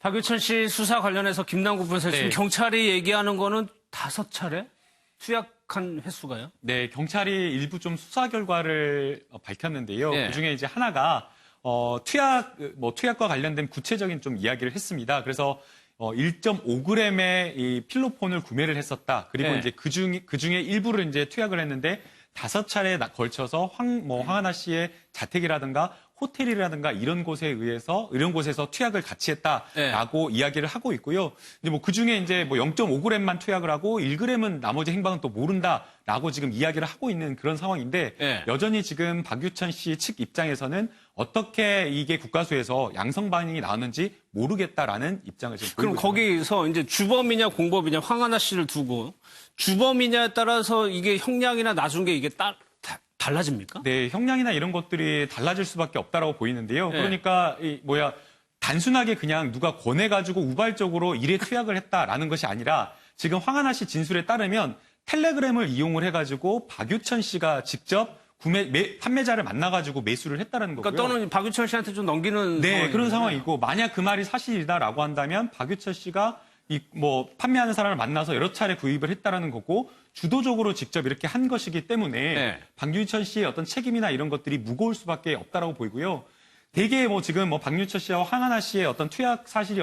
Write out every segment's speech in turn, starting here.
박유천 씨 수사 관련해서 김남국 변호사 지금 네. 경찰이 얘기하는 거는 5차례 투약한 횟수가요? 네, 경찰이 일부 좀 수사 결과를 밝혔는데요. 네. 그중에 이제 하나가 투약과 관련된 구체적인 좀 이야기를 했습니다. 그래서 1.5g의 이 필로폰을 구매를 했었다. 그리고 네. 이제 그중에 일부를 이제 투약을 했는데 5차례에 걸쳐서 황하나 씨의 자택이라든가 호텔이라든가 이런 곳에서 투약을 같이 했다라고 이야기를 하고 있고요. 이제 뭐 그중에 이제 뭐 0.5g만 투약을 하고 1g은 나머지 행방은 또 모른다라고 지금 이야기를 하고 있는 그런 상황인데 네. 여전히 지금 박유천 씨 측 입장에서는 어떻게 이게 국가수에서 양성 반응이 나왔는지 모르겠다라는 입장을 지금 그럼 보이고 있습니다. 거기서 이제 주범이냐 공범이냐 황하나 씨를 두고 주범이냐에 따라서 이게 형량이나 나중 게 이게 달라집니까? 네, 형량이나 이런 것들이 달라질 수밖에 없다라고 보이는데요. 네. 그러니까 단순하게 그냥 누가 권해가지고 우발적으로 일에 투약을 했다라는 것이 아니라 지금 황하나 씨 진술에 따르면 텔레그램을 이용을 해가지고 박유천 씨가 직접 판매자를 만나가지고 매수를 했다는 거고요. 그러니까 또는 박유천 씨한테 좀 넘기는 네, 그런 상황이잖아요. 상황이고 만약 그 말이 사실이다라고 한다면 박유천 씨가 판매하는 사람을 만나서 여러 차례 구입을 했다라는 거고 주도적으로 직접 이렇게 한 것이기 때문에 네. 박유천 씨의 어떤 책임이나 이런 것들이 무거울 수밖에 없다라고 보이고요. 대개 지금 박유천 씨와 황하나 씨의 어떤 투약 사실이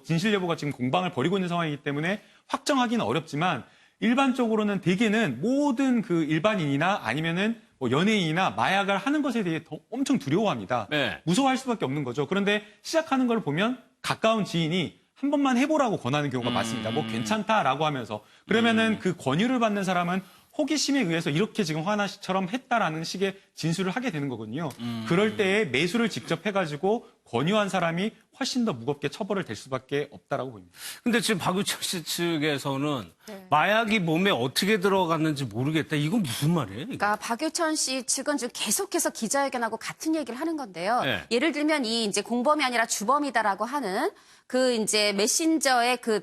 진실 여부가 지금 공방을 벌이고 있는 상황이기 때문에 확정하기는 어렵지만 일반적으로는 대개는 모든 그 일반인이나 아니면은 연예인이나 마약을 하는 것에 대해 엄청 두려워합니다. 네. 무서워할 수밖에 없는 거죠. 그런데 시작하는 걸 보면 가까운 지인이 한 번만 해보라고 권하는 경우가 많습니다. 괜찮다라고 하면서. 그러면은 그 권유를 받는 사람은 호기심에 의해서 이렇게 지금 화나 씨처럼 했다라는 식의 진술을 하게 되는 거거든요. 그럴 때에 매수를 직접 해가지고 권유한 사람이 훨씬 더 무겁게 처벌을 될 수밖에 없다라고 보입니다. 근데 지금 박유천 씨 측에서는 네. 마약이 몸에 어떻게 들어갔는지 모르겠다. 이건 무슨 말이에요? 이거? 그러니까 박유천 씨 측은 지금 계속해서 기자회견하고 같은 얘기를 하는 건데요. 네. 예를 들면 이 이제 공범이 아니라 주범이다라고 하는 그 이제 메신저의 그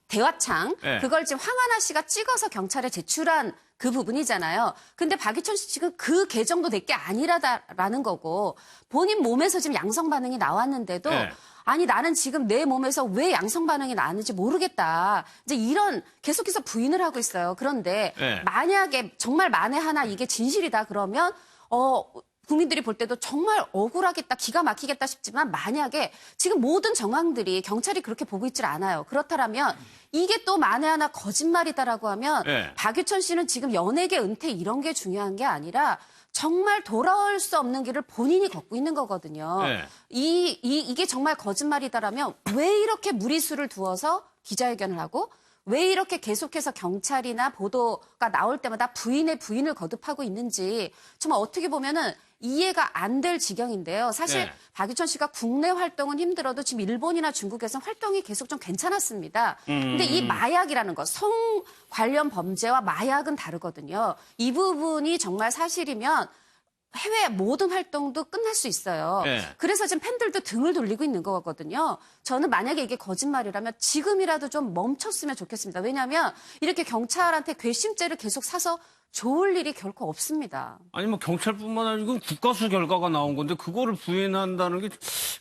대화창 네. 그걸 지금 황하나 씨가 찍어서 경찰에 제출한 그 부분이잖아요. 근데 박유천 씨 측은 그 계정도 내 게 아니라는 거고 본인 몸에서 지금 양성 반응이 나왔는데도 네. 아니 나는 지금 내 몸에서 왜 양성 반응이 나왔는지 모르겠다. 이제 이런 계속해서 부인을 하고 있어요. 그런데 네. 만약에 정말 만에 하나 이게 진실이다 그러면 국민들이 볼 때도 정말 억울하겠다, 기가 막히겠다 싶지만 만약에 지금 모든 정황들이 경찰이 그렇게 보고 있질 않아요. 그렇다면 이게 또 만에 하나 거짓말이다라고 하면 네. 박유천 씨는 지금 연예계 은퇴 이런 게 중요한 게 아니라 정말 돌아올 수 없는 길을 본인이 걷고 있는 거거든요. 네. 이게 정말 거짓말이다라면 왜 이렇게 무리수를 두어서 기자회견을 하고 왜 이렇게 계속해서 경찰이나 보도가 나올 때마다 부인의 부인을 거듭하고 있는지 정말 어떻게 보면은 이해가 안 될 지경인데요. 사실 네. 박유천 씨가 국내 활동은 힘들어도 지금 일본이나 중국에서 활동이 계속 좀 괜찮았습니다. 근데 이 마약이라는 거, 성 관련 범죄와 마약은 다르거든요. 이 부분이 정말 사실이면 해외 모든 활동도 끝날 수 있어요. 네. 그래서 지금 팬들도 등을 돌리고 있는 거거든요. 저는 만약에 이게 거짓말이라면 지금이라도 좀 멈췄으면 좋겠습니다. 왜냐하면 이렇게 경찰한테 괘씸죄를 계속 사서 좋을 일이 결코 없습니다. 아니 경찰뿐만 아니고 이건 국가수 결과가 나온 건데 그거를 부인한다는 게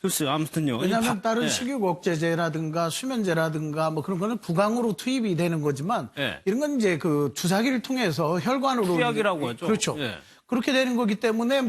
글쎄요. 아무튼요. 왜냐하면 다른 네. 식욕억제제라든가 수면제라든가 그런 거는 부강으로 투입이 되는 거지만 네. 이런 건 이제 그 주사기를 통해서 혈관으로 투약이라고 하죠. 그렇죠. 네. 그렇게 되는 거기 때문에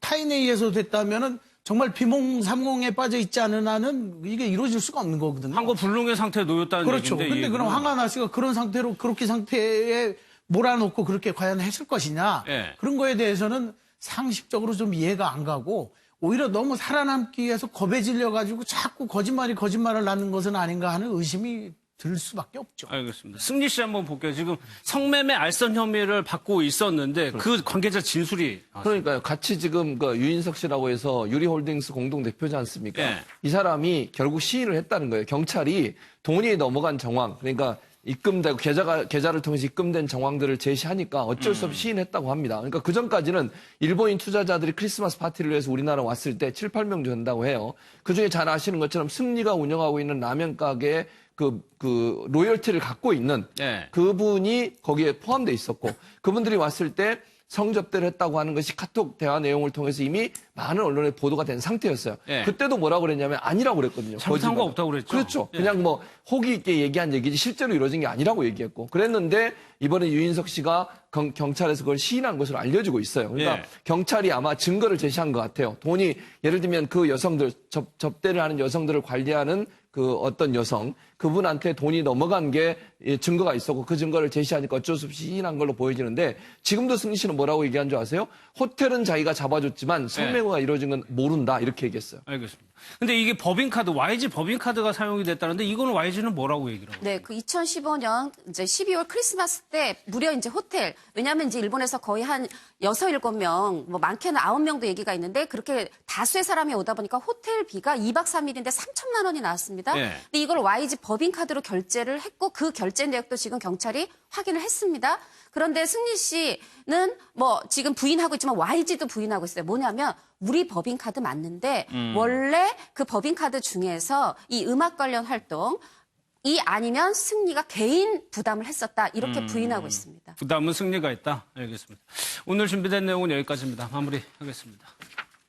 타인에 의해서 됐다면은 정말 비몽사몽에 빠져 있지 않은 한은 이게 이루어질 수가 없는 거거든요. 한거 불능의 상태에 놓였다는 그렇죠. 얘기인데. 근데 그럼 황하나 씨가 그런 상태로 그렇게 상태에 몰아놓고 그렇게 과연 했을 것이냐. 네. 그런 거에 대해서는 상식적으로 좀 이해가 안 가고 오히려 너무 살아남기 위해서 겁에 질려가지고 자꾸 거짓말을 낳는 것은 아닌가 하는 의심이 들 수밖에 없죠. 알겠습니다. 승리 씨 한번 볼게요. 지금 성매매 알선 혐의를 받고 있었는데 그 관계자 진술이 나왔습니다. 그러니까요. 같이 지금 그 유인석 씨라고 해서 유리홀딩스 공동대표지 않습니까? 네. 이 사람이 결국 시인을 했다는 거예요. 경찰이 돈이 넘어간 정황, 그러니까 입금되고 계좌를 통해서 입금된 정황들을 제시하니까 어쩔 수 없이 시인했다고 합니다. 그러니까 그 전까지는 일본인 투자자들이 크리스마스 파티를 위해서 우리나라 왔을 때 7, 8명 된다고 해요. 그중에 잘 아시는 것처럼 승리가 운영하고 있는 라면 가게에 그 로열티를 갖고 있는 네. 그분이 거기에 포함돼 있었고 그분들이 왔을 때 성접대를 했다고 하는 것이 카톡 대화 내용을 통해서 이미 많은 언론에 보도가 된 상태였어요. 예. 그때도 뭐라고 그랬냐면 아니라고 그랬거든요. 상상과 거짓말. 없다고 그랬죠. 그렇죠. 예. 그냥 뭐 호기 있게 얘기한 얘기지 실제로 이루어진 게 아니라고 얘기했고 그랬는데 이번에 유인석 씨가 경찰에서 그걸 시인한 것으로 알려지고 있어요. 그러니까 예. 경찰이 아마 증거를 제시한 것 같아요. 돈이 예를 들면 그 여성들 접대를 하는 여성들을 관리하는 그 어떤 여성 그분한테 돈이 넘어간 게 증거가 있었고 그 증거를 제시하니까 어쩔 수 없이 시인한 걸로 보여지는데 지금도 승리 씨는 뭐라고 얘기한 줄 아세요? 호텔은 자기가 잡아줬지만 성매매가 이루어진 건 모른다 이렇게 얘기했어요. 알겠습니다. 근데 이게 법인카드, YG 법인카드가 사용이 됐다는데 이거는 YG는 뭐라고 얘기를 하고? 네, 그 2015년 이제 12월 크리스마스 때 무려 이제 호텔, 왜냐하면 이제 일본에서 거의 한 6, 7명, 뭐 많게는 9명도 얘기가 있는데 그렇게 다수의 사람이 오다 보니까 호텔비가 2박 3일인데 3천만 원이 나왔습니다. 네. 근데 이걸 YG 법인카드로 결제를 했고 그 결제 내역도 지금 경찰이 확인을 했습니다. 그런데 승리 씨는 뭐 지금 부인하고 있지만 YG도 부인하고 있어요. 뭐냐면 우리 법인카드 맞는데 원래 그 법인카드 중에서 이 음악 관련 활동 이 아니면 승리가 개인 부담을 했었다. 이렇게 부인하고 있습니다. 부담은 승리가 있다. 알겠습니다. 오늘 준비된 내용은 여기까지입니다. 마무리하겠습니다.